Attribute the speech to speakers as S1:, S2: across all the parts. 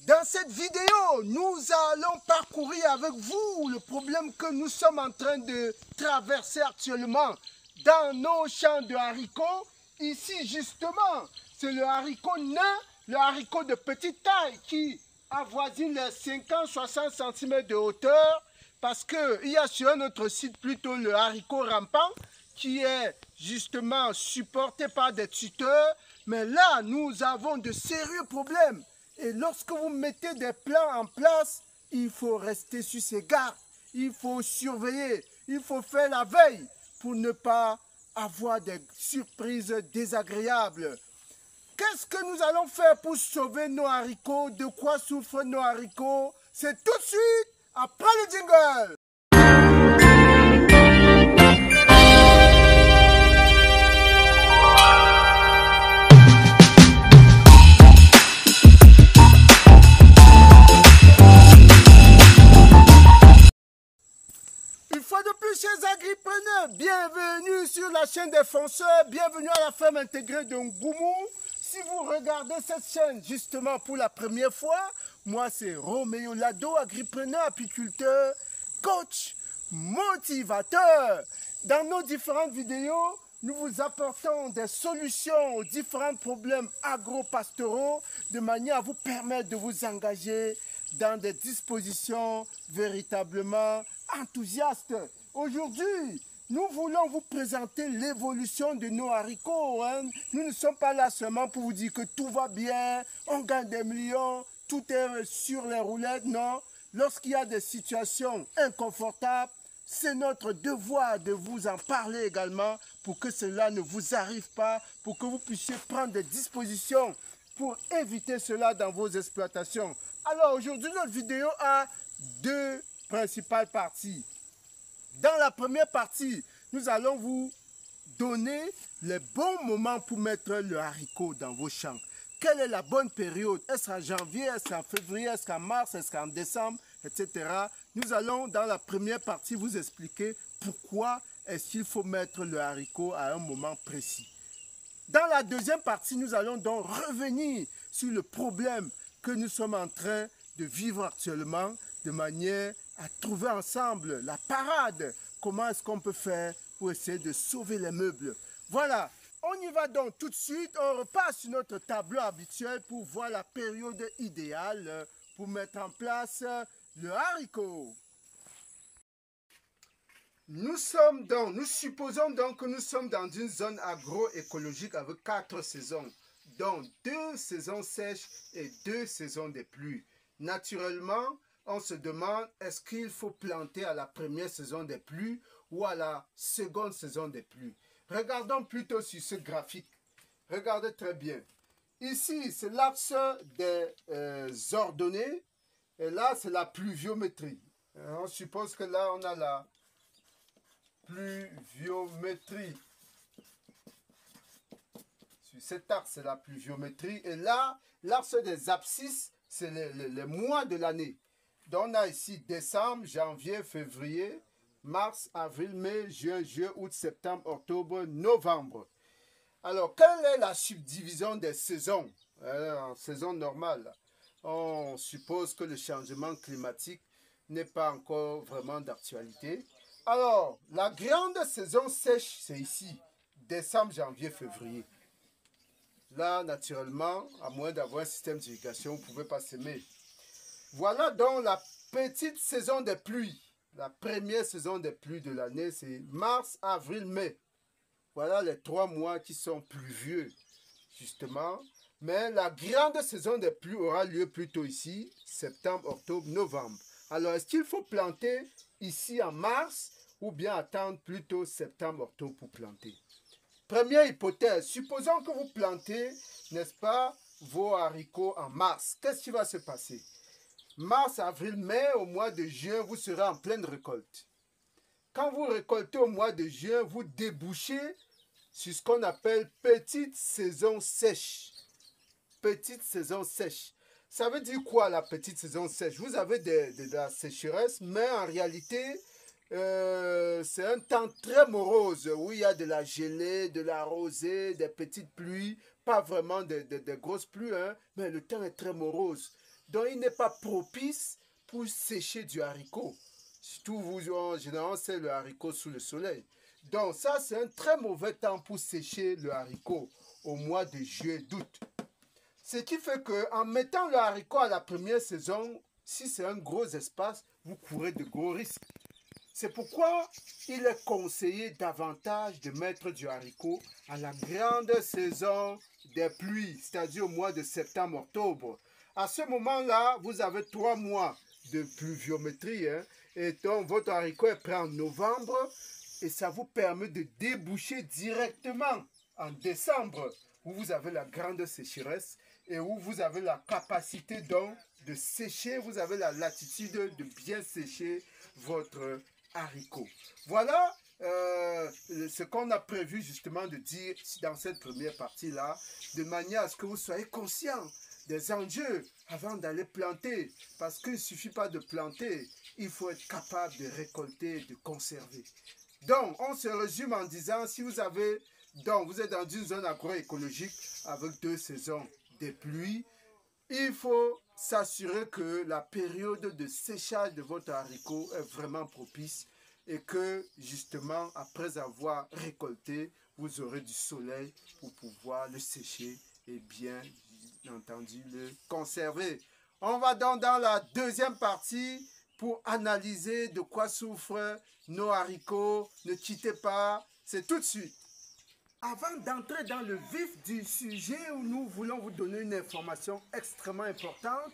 S1: Dans cette vidéo, nous allons parcourir avec vous le problème que nous sommes en train de traverser actuellement dans nos champs de haricots. Ici, justement, c'est le haricot nain, le haricot de petite taille qui avoisine les 50-60 cm de hauteur, parce qu'il y a sur notre site plutôt le haricot rampant qui est justement supporté par des tuteurs. Mais là, nous avons de sérieux problèmes. Et lorsque vous mettez des plans en place, il faut rester sur ses gardes. Il faut surveiller. Il faut faire la veille pour ne pas avoir des surprises désagréables. Qu'est-ce que nous allons faire pour sauver nos haricots? De quoi souffrent nos haricots? C'est tout de suite après le jingle. Une fois de plus, chers agripreneurs, bienvenue sur la chaîne des fonceurs, bienvenue à la ferme intégrée de Ngoumou. Si vous regardez cette chaîne justement pour la première fois, moi c'est Roméo Lado, agripreneur, apiculteur, coach, motivateur. Dans nos différentes vidéos, nous vous apportons des solutions aux différents problèmes agro-pastoraux de manière à vous permettre de vous engager dans des dispositions véritablement enthousiastes. Aujourd'hui, nous voulons vous présenter l'évolution de nos haricots. Nous ne sommes pas là seulement pour vous dire que tout va bien, on gagne des millions, tout est sur les roulettes. Non, lorsqu'il y a des situations inconfortables, c'est notre devoir de vous en parler également pour que cela ne vous arrive pas, pour que vous puissiez prendre des dispositions pour éviter cela dans vos exploitations. Alors aujourd'hui, notre vidéo a deux principales parties. Dans la première partie, nous allons vous donner les bons moments pour mettre le haricot dans vos champs. Quelle est la bonne période? Est-ce en janvier, est-ce en février, est-ce qu'en mars, est-ce qu'en décembre, etc. Nous allons dans la première partie vous expliquer pourquoi est-ce qu'il faut mettre le haricot à un moment précis. Dans la deuxième partie, nous allons donc revenir sur le problème que nous sommes en train de vivre actuellement, de manière à trouver ensemble la parade. Comment est-ce qu'on peut faire pour essayer de sauver les meubles? Voilà, on y va donc tout de suite. On repasse sur notre tableau habituel pour voir la période idéale pour mettre en place le haricot. Nous supposons donc que nous sommes dans une zone agroécologique avec 4 saisons, dont 2 saisons sèches et 2 saisons de pluie. Naturellement, on se demande, est-ce qu'il faut planter à la première saison des pluies ou à la seconde saison des pluies? Regardons plutôt sur ce graphique. Regardez très bien. Ici, c'est l'axe des ordonnées et là, c'est la pluviométrie. On suppose que là, on a la pluviométrie. Sur cet axe, c'est la pluviométrie. Et là, l'axe des abscisses, c'est les mois de l'année. Donc, on a ici décembre, janvier, février, mars, avril, mai, juin, juillet, août, septembre, octobre, novembre. Alors, quelle est la subdivision des saisons? En saison normale, on suppose que le changement climatique n'est pas encore vraiment d'actualité. Alors, la grande saison sèche, c'est ici, décembre, janvier, février. Là, naturellement, à moins d'avoir un système d'irrigation, vous ne pouvez pas s'aimer. Voilà donc la petite saison des pluies. La première saison des pluies de l'année, c'est mars, avril, mai. Voilà les 3 mois qui sont pluvieux, justement. Mais la grande saison des pluies aura lieu plutôt ici, septembre, octobre, novembre. Alors, est-ce qu'il faut planter ici en mars ou bien attendre plutôt septembre, octobre pour planter? Première hypothèse, supposons que vous plantez, n'est-ce pas, vos haricots en mars. Qu'est-ce qui va se passer? Mars, avril, mai, au mois de juin, vous serez en pleine récolte. Quand vous récoltez au mois de juin, vous débouchez sur ce qu'on appelle petite saison sèche. Petite saison sèche. Ça veut dire quoi la petite saison sèche? Vous avez de la sécheresse, mais en réalité, c'est un temps très morose où il y a de la gelée, de la rosée, des petites pluies, pas vraiment de grosses pluies, hein, mais le temps est très morose. Donc, il n'est pas propice pour sécher du haricot. Surtout, vous, en général, c'est le haricot sous le soleil. Donc, ça, c'est un très mauvais temps pour sécher le haricot au mois de juillet, d'août. Ce qui fait qu'en mettant le haricot à la première saison, si c'est un gros espace, vous courez de gros risques. C'est pourquoi il est conseillé davantage de mettre du haricot à la grande saison des pluies, c'est-à-dire au mois de septembre-octobre. À ce moment-là, vous avez 3 mois de pluviométrie, hein, et donc votre haricot est prêt en novembre et ça vous permet de déboucher directement en décembre où vous avez la grande sécheresse et où vous avez la capacité donc de sécher, vous avez la latitude de bien sécher votre haricot. Voilà ce qu'on a prévu justement de dire dans cette première partie-là, de manière à ce que vous soyez conscient des enjeux avant d'aller planter. Parce qu'il ne suffit pas de planter, il faut être capable de récolter, de conserver. Donc, on se résume en disant, si vous avez, donc vous êtes dans une zone agroécologique avec 2 saisons des pluies, il faut s'assurer que la période de séchage de votre haricot est vraiment propice et que justement après avoir récolté, vous aurez du soleil pour pouvoir le sécher et bien entendu le conserver. On va donc dans la deuxième partie pour analyser de quoi souffrent nos haricots. Ne quittez pas, c'est tout de suite. Avant d'entrer dans le vif du sujet où nous voulons vous donner une information extrêmement importante,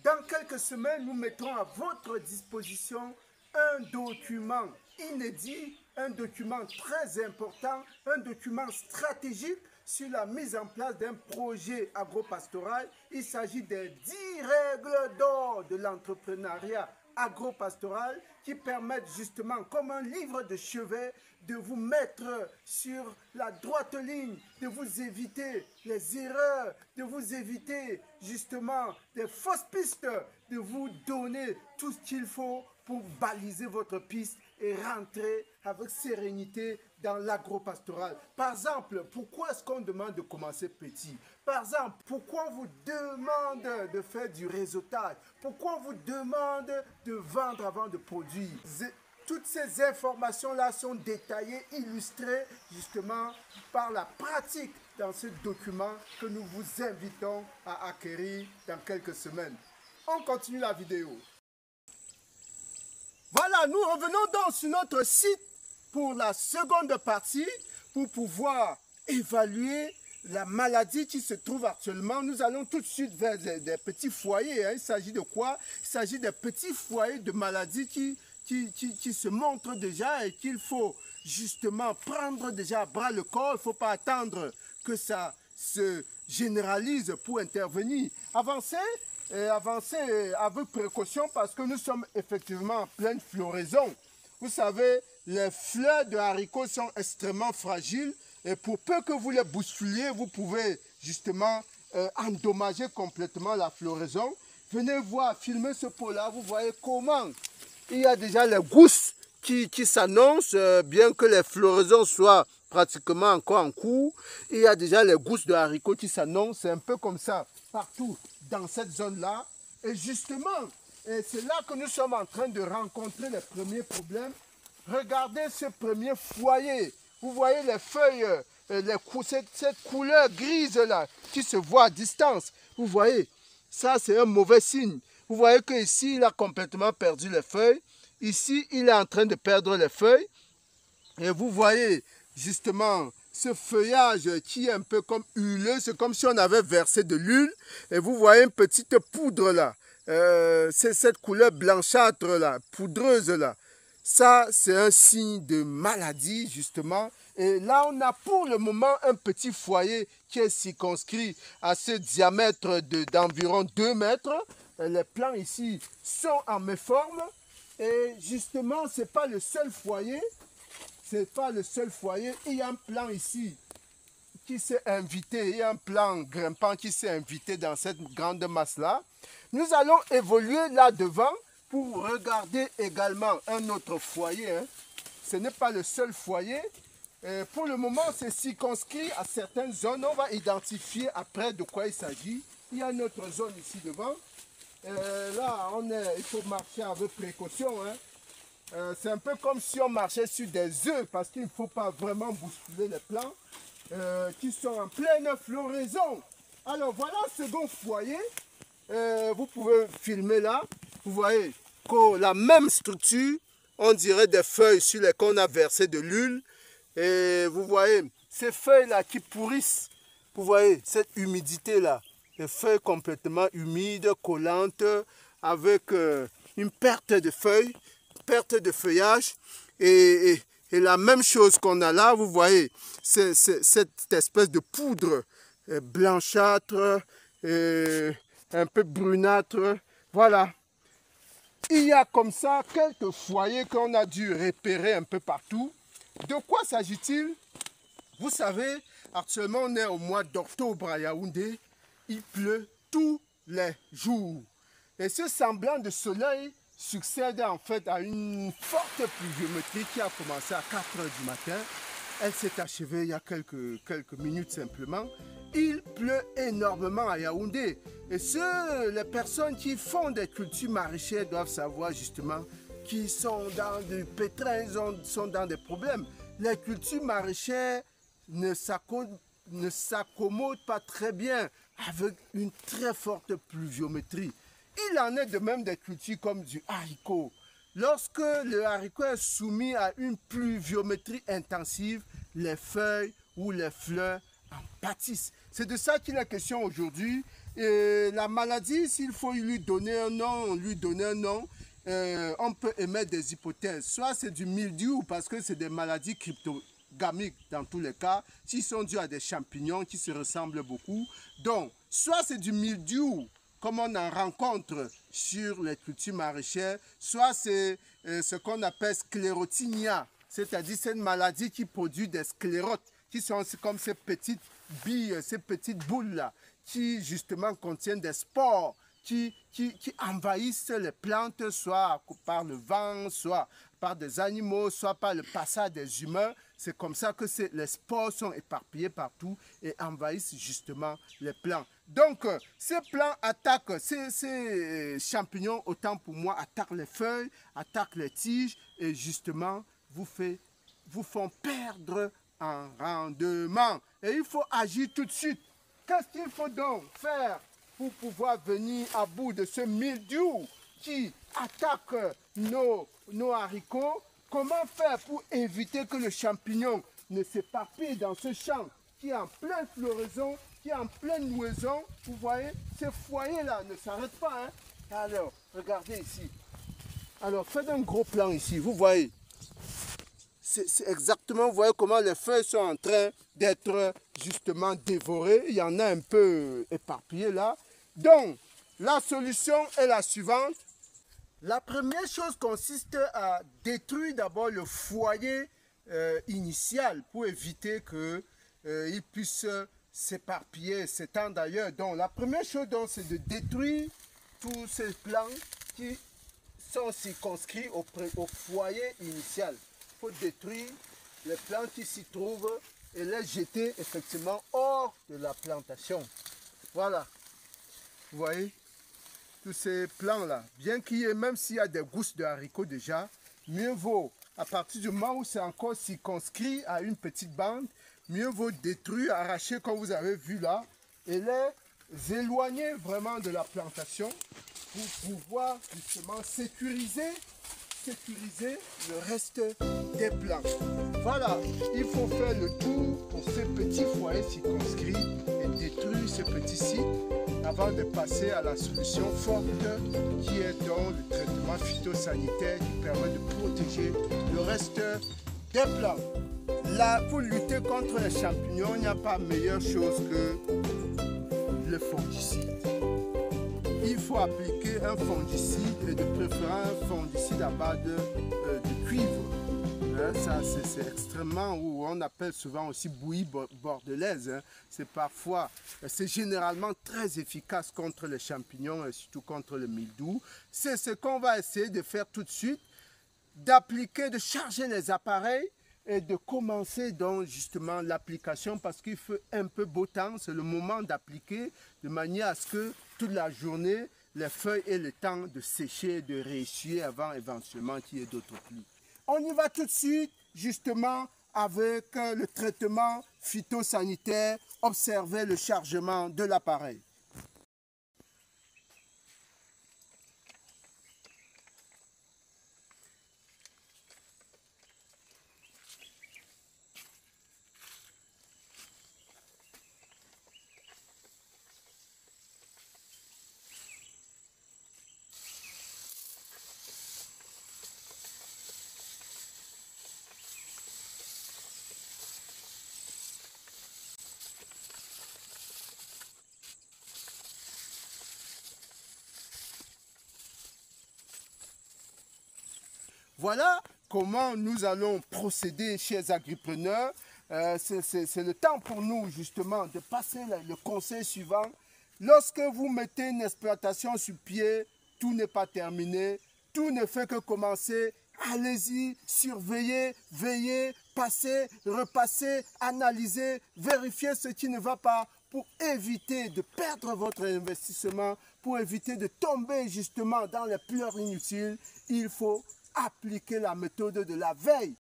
S1: dans quelques semaines, nous mettrons à votre disposition un document inédit, un document très important, un document stratégique sur la mise en place d'un projet agropastoral. Il s'agit des 10 règles d'or de l'entrepreneuriat agropastoral qui permettent justement, comme un livre de chevet, de vous mettre sur la droite ligne, de vous éviter les erreurs, de vous éviter justement des fausses pistes, de vous donner tout ce qu'il faut pour baliser votre piste et rentrer avec sérénité dans l'agropastoral. Par exemple, pourquoi est-ce qu'on demande de commencer petit? Par exemple, pourquoi on vous demande de faire du réseautage? Pourquoi on vous demande de vendre avant de produire? Toutes ces informations-là sont détaillées, illustrées justement par la pratique dans ce document que nous vous invitons à acquérir dans quelques semaines. On continue la vidéo. Voilà, nous revenons donc sur notre site pour la seconde partie pour pouvoir évaluer la maladie qui se trouve actuellement. Nous allons tout de suite vers des petits foyers. Hein. Il s'agit de quoi? Il s'agit des petits foyers de maladies qui se montrent déjà et qu'il faut justement prendre déjà à bras le corps. Il ne faut pas attendre que ça se généralise pour intervenir. Avancez avec précaution parce que nous sommes effectivement en pleine floraison. Vous savez, les fleurs de haricots sont extrêmement fragiles et pour peu que vous les bousculiez, vous pouvez justement endommager complètement la floraison. Venez voir, filmer ce pot-là, vous voyez comment il y a déjà les gousses qui s'annoncent, bien que les floraisons soient pratiquement encore en cours. Il y a déjà les gousses de haricots qui s'annoncent, c'est un peu comme ça partout dans cette zone-là. Et justement, c'est là que nous sommes en train de rencontrer les premiers problèmes. Regardez ce premier foyer. Vous voyez les feuilles, cette couleur grise-là qui se voit à distance. Vous voyez, ça c'est un mauvais signe. Vous voyez qu'ici, il a complètement perdu les feuilles. Ici, il est en train de perdre les feuilles. Et vous voyez justement ce feuillage qui est un peu comme huileux. C'est comme si on avait versé de l'huile. Et vous voyez une petite poudre là. C'est cette couleur blanchâtre là, poudreuse là. Ça, c'est un signe de maladie justement. Et là, on a pour le moment un petit foyer qui est circonscrit à ce diamètre d'environ 2 mètres. Les plants ici sont en méforme. Et justement, ce n'est pas le seul foyer. C'est pas le seul foyer. Il y a un plant ici qui s'est invité. Il y a un plant grimpant qui s'est invité dans cette grande masse-là. Nous allons évoluer là devant pour regarder également un autre foyer. Hein. Ce n'est pas le seul foyer. Pour le moment, c'est circonscrit à certaines zones. On va identifier après de quoi il s'agit. il y a notre zone ici devant. Là, il faut marcher avec précaution. Hein. C'est un peu comme si on marchait sur des œufs parce qu'il ne faut pas vraiment bousculer les plants qui sont en pleine floraison. Alors voilà un second foyer. Vous pouvez filmer là. Vous voyez que la même structure, on dirait des feuilles sur lesquelles on a versé de l'huile. Et vous voyez ces feuilles là qui pourrissent. Vous voyez cette humidité là. Les feuilles complètement humides, collantes, avec une perte de feuilles, perte de feuillage. Et la même chose qu'on a là, vous voyez, c'est cette espèce de poudre blanchâtre, un peu brunâtre. Voilà. Il y a comme ça quelques foyers qu'on a dû repérer un peu partout. De quoi s'agit-il? Vous savez, actuellement on est au mois d'octobre à Yaoundé. Il pleut tous les jours. Et ce semblant de soleil succède en fait à une forte pluviométrie qui a commencé à 4 h du matin. Elle s'est achevée il y a quelques minutes simplement. Il pleut énormément à Yaoundé. Et les personnes qui font des cultures maraîchères doivent savoir justement qu'ils sont dans du pétrin, ils sont dans des problèmes. Les cultures maraîchères ne s'accommodent pas très bien avec une très forte pluviométrie. Il en est de même des cultures comme du haricot. Lorsque le haricot est soumis à une pluviométrie intensive, les feuilles ou les fleurs en pâtissent. C'est de ça qu'il est question aujourd'hui. La maladie, s'il faut lui donner un nom, on peut émettre des hypothèses. Soit c'est du mildiou parce que c'est des maladies cryptogamiques dans tous les cas, qui sont dues à des champignons qui se ressemblent beaucoup. Donc, soit c'est du mildiou, comme on en rencontre sur les cultures maraîchères, soit c'est ce qu'on appelle sclérotinia, c'est-à-dire c'est une maladie qui produit des sclérotes, qui sont comme ces petites billes, ces petites boules-là, qui justement contiennent des spores, qui envahissent les plantes, soit par le vent, soit par des animaux, soit par le passage des humains. C'est comme ça que les spores sont éparpillés partout et envahissent justement les plants. Donc, ces plants attaquent, ces champignons, autant pour moi, attaquent les feuilles, attaquent les tiges et justement vous font perdre en rendement. Et il faut agir tout de suite. Qu'est-ce qu'il faut donc faire pour pouvoir venir à bout de ce mildiou qui attaque nos haricots? Comment faire pour éviter que le champignon ne s'éparpille dans ce champ qui est en pleine floraison, qui est en pleine nouaison? Vous voyez, ces foyers-là ne s'arrêtent pas. Hein? Alors, regardez ici. Alors, faites un gros plan ici. Vous voyez, c'est exactement, vous voyez comment les feuilles sont en train d'être justement dévorées. Il y en a un peu éparpillé là. Donc, la solution est la suivante. La première chose consiste à détruire d'abord le foyer initial pour éviter qu'il puisse s'éparpiller, s'étendre ailleurs. Donc la première chose c'est de détruire tous ces plants qui sont circonscrits au foyer initial. Il faut détruire les plants qui s'y trouvent et les jeter effectivement hors de la plantation. Voilà, vous voyez tous ces plants-là, bien qu'il y ait, même s'il y a des gousses de haricots déjà, mieux vaut, à partir du moment où c'est encore circonscrit à une petite bande, mieux vaut détruire, arracher comme vous avez vu là, et les éloigner vraiment de la plantation pour pouvoir justement sécuriser le reste des plants. Voilà, il faut faire le tour pour ces petits foyers circonscrits et détruire ce petit site avant de passer à la solution forte qui est donc le traitement phytosanitaire qui permet de protéger le reste des plants. Là, pour lutter contre les champignons, il n'y a pas meilleure chose que le fongicide. Il faut appliquer un fongicide et de préférence un fongicide à base de cuivre. Ça, c'est extrêmement, ou on appelle souvent aussi bouillie bordelaise. C'est généralement très efficace contre les champignons et surtout contre le mildiou. C'est ce qu'on va essayer de faire tout de suite, d'appliquer, de charger les appareils et de commencer donc justement l'application parce qu'il fait un peu beau temps, c'est le moment d'appliquer de manière à ce que toute la journée, les feuilles aient le temps de sécher, de réessuyer avant éventuellement qu'il y ait d'autres pluies. On y va tout de suite justement avec le traitement phytosanitaire, observer le chargement de l'appareil. Voilà comment nous allons procéder, chers agripreneurs. C'est le temps pour nous, justement, de passer le conseil suivant. Lorsque vous mettez une exploitation sur pied, tout n'est pas terminé, tout ne fait que commencer. Allez-y, surveillez, veillez, passez, repassez, analysez, vérifiez ce qui ne va pas pour éviter de perdre votre investissement, pour éviter de tomber justement dans les pleurs inutiles. Il faut appliquer la méthode de la veille.